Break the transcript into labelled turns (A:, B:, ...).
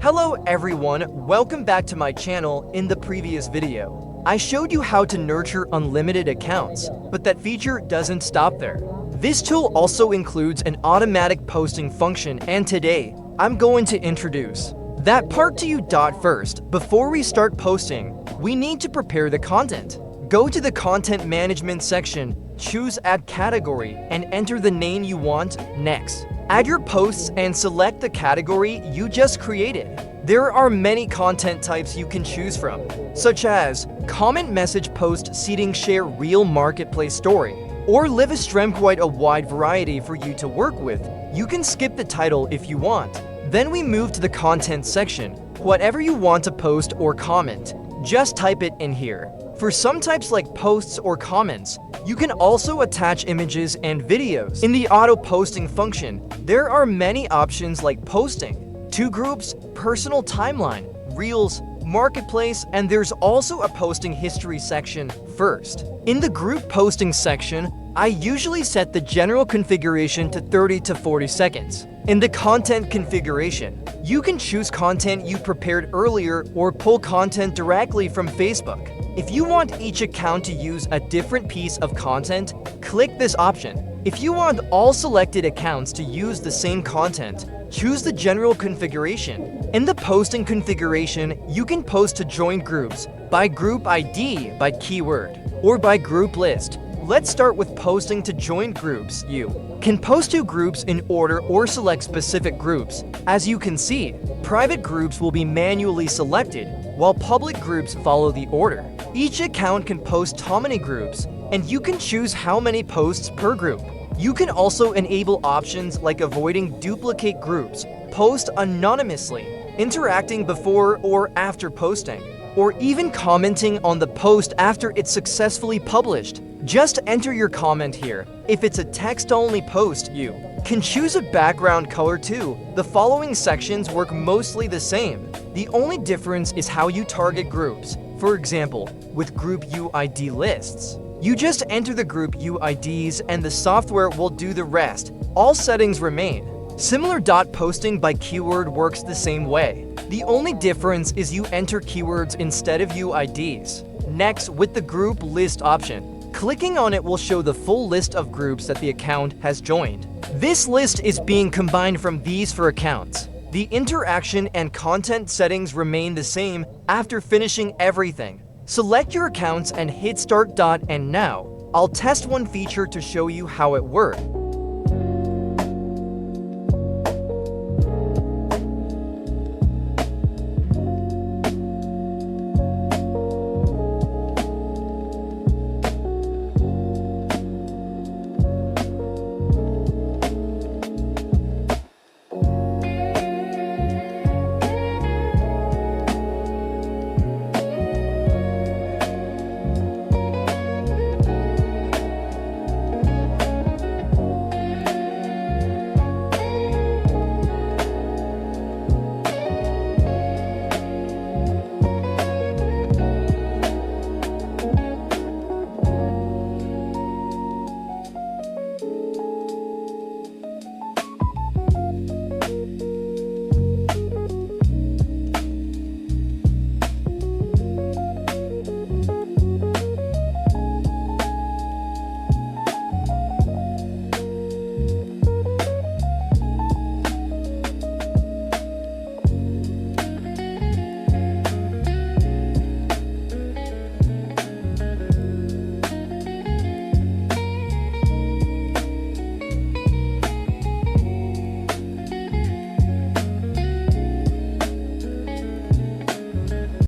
A: Hello everyone, welcome back to my channel. In the previous video, I showed you how to nurture unlimited accounts, but that feature doesn't stop there. This tool also includes an automatic posting function, and today, I'm going to introduce that part to you. First, before we start posting, we need to prepare the content. Go to the content management section, choose add category, and enter the name you want. Next, add your posts and select the category you just created. There are many content types you can choose from, such as comment, message, post, seeding, share, reel, marketplace, story, or live a stream. Quite a wide variety for you to work with. You can skip the title if you want. Then we move to the content section. Whatever you want to post or comment, just type it in here. For some types like posts or comments, you can also attach images and videos. In the auto posting function, there are many options like posting, to groups, personal timeline, reels, marketplace, and there's also a posting history section. First, in the group posting section, I usually set the general configuration to 30 to 40 seconds. In the content configuration, you can choose content you prepared earlier or pull content directly from Facebook. If you want each account to use a different piece of content, click this option. If you want all selected accounts to use the same content, choose the general configuration. In the posting configuration, you can post to joint groups, by group ID, by keyword, or by group list. Let's start with posting to joint groups. You can post to groups in order or select specific groups. As you can see, private groups will be manually selected, while public groups follow the order. Each account can post how many groups, and you can choose how many posts per group. You can also enable options like avoiding duplicate groups, post anonymously, interacting before or after posting, or even commenting on the post after it's successfully published. Just enter your comment here. If it's a text-only post, you can choose a background color too. The following sections work mostly the same. The only difference is how you target groups. For example, with group UID lists, you just enter the group UIDs and the software will do the rest. All settings remain. Similar. Posting by keyword works the same way. The only difference is you enter keywords instead of UIDs. Next, with the group list option, clicking on it will show the full list of groups that the account has joined. This list is being combined from these four accounts. The interaction and content settings remain the same after finishing everything. Select your accounts and hit start. And now, I'll test one feature to show you how it works.